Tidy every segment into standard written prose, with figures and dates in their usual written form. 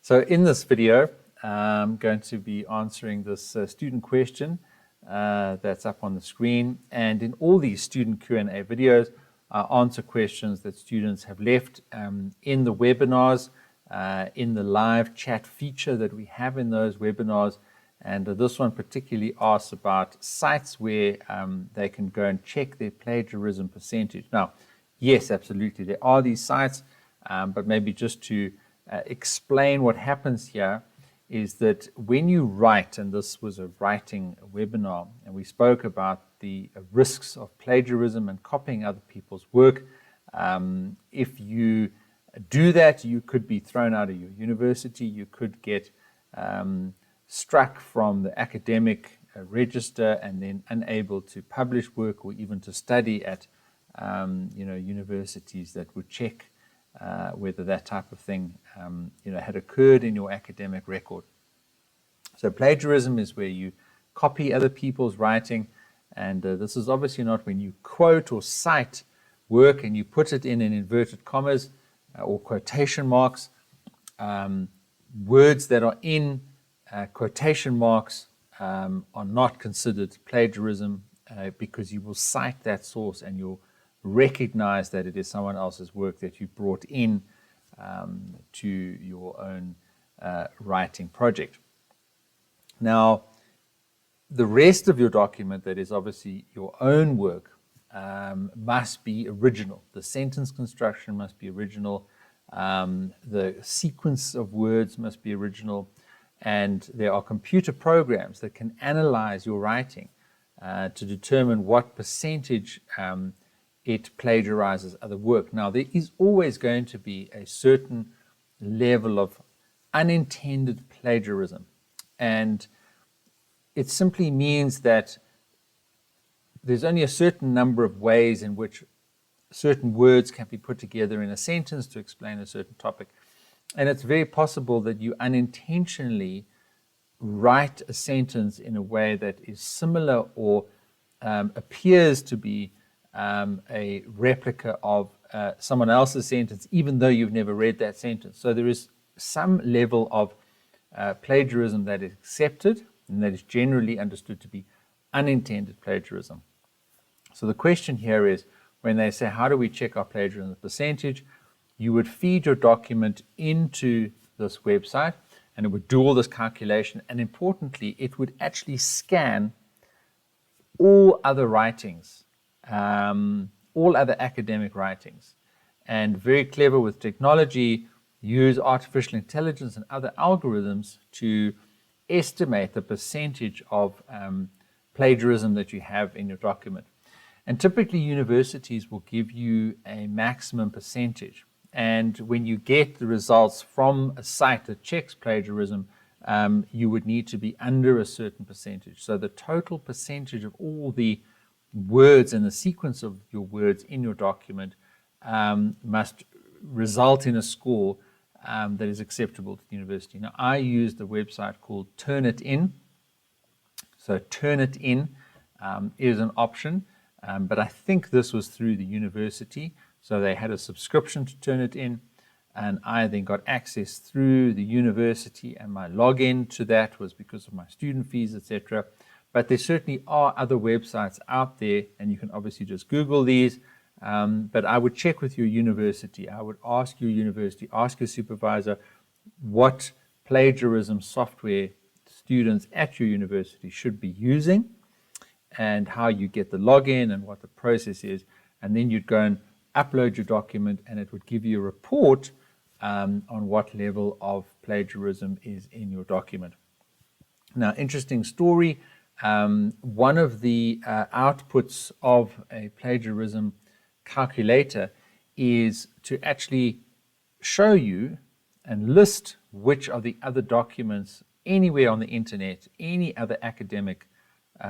So in this video, I'm going to be answering this student question that's up on the screen. And in all these student Q&A videos, I answer questions that students have left in the webinars, in the live chat feature that we have in those webinars. And this one particularly asks about sites where they can go and check their plagiarism percentage. Now, yes, absolutely, there are these sites, but maybe just to explain what happens here is that when you write, and this was a writing webinar, and we spoke about the risks of plagiarism and copying other people's work. If you do that, you could be thrown out of your university, you could get struck from the academic register and then unable to publish work or even to study at universities that would check whether that type of thing had occurred in your academic record. So plagiarism is where you copy other people's writing, and this is obviously not when you quote or cite work and you put it in inverted commas or quotation marks. Words that are in quotation marks are not considered plagiarism because you will cite that source and you'll recognize that it is someone else's work that you brought in to your own writing project. Now, the rest of your document that is obviously your own work must be original. The sentence construction must be original. The sequence of words must be original. And there are computer programs that can analyze your writing to determine what percentage it plagiarizes other work. Now, there is always going to be a certain level of unintended plagiarism. And it simply means that there's only a certain number of ways in which certain words can be put together in a sentence to explain a certain topic. And it's very possible that you unintentionally write a sentence in a way that is similar or appears to be a replica of someone else's sentence, even though you've never read that sentence. So there is some level of plagiarism that is accepted and that is generally understood to be unintended plagiarism. So the question here is, when they say, how do we check our plagiarism percentage? You would feed your document into this website and it would do all this calculation. And importantly, it would actually scan all other writings, all other academic writings. And very clever with technology, use artificial intelligence and other algorithms to estimate the percentage of plagiarism that you have in your document. And typically universities will give you a maximum percentage. And when you get the results from a site that checks plagiarism, you would need to be under a certain percentage. So the total percentage of all the words and the sequence of your words in your document must result in a score that is acceptable to the university. Now, I use the website called Turnitin. So Turnitin is an option, but I think this was through the university. So they had a subscription to Turnitin, and I then got access through the university, and my login to that was because of my student fees, etc. But there certainly are other websites out there, and you can obviously just Google these. But I would check with your university. I would ask your university, ask your supervisor what plagiarism software students at your university should be using and how you get the login and what the process is. And then you'd go and upload your document and it would give you a report on what level of plagiarism is in your document. Now, interesting story. One of the outputs of a plagiarism calculator is to actually show you and list which are the other documents anywhere on the internet, any other academic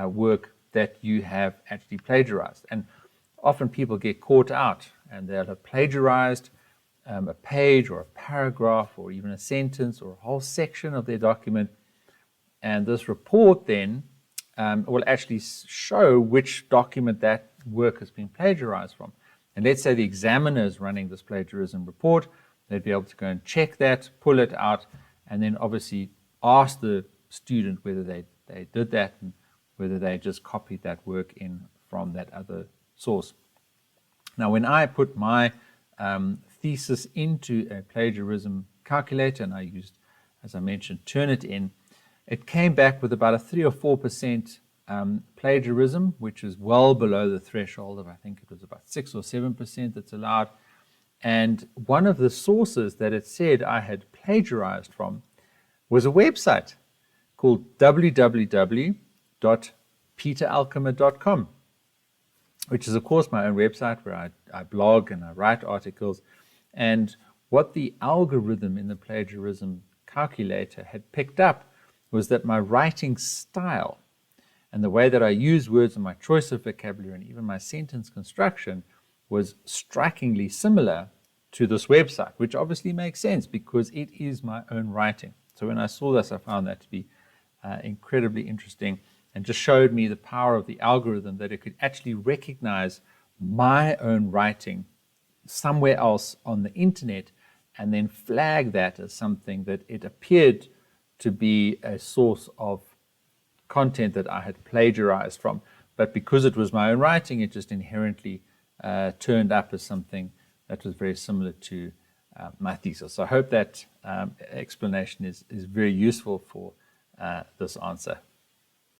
work that you have actually plagiarized. And often people get caught out and they'll have plagiarized a page or a paragraph or even a sentence or a whole section of their document. And this report then will actually show which document that work has been plagiarized from. And let's say the examiner is running this plagiarism report, they'd be able to go and check that, pull it out, and then obviously ask the student whether they did that and whether they just copied that work in from that other source. Now, when I put my thesis into a plagiarism calculator, and I used, as I mentioned, Turnitin, it came back with about a 3 or 4% plagiarism, which is well below the threshold of, I think it was about 6 or 7% that's allowed. And one of the sources that it said I had plagiarized from was a website called www.peteralkema.com, which is, of course, my own website where I blog and I write articles. And what the algorithm in the plagiarism calculator had picked up was that my writing style and the way that I use words and my choice of vocabulary and even my sentence construction was strikingly similar to this website, which obviously makes sense because it is my own writing. So when I saw this, I found that to be incredibly interesting and just showed me the power of the algorithm, that it could actually recognize my own writing somewhere else on the internet and then flag that as something that it appeared to be a source of content that I had plagiarized from. But because it was my own writing, it just inherently turned up as something that was very similar to my thesis. So I hope that explanation is very useful for this answer.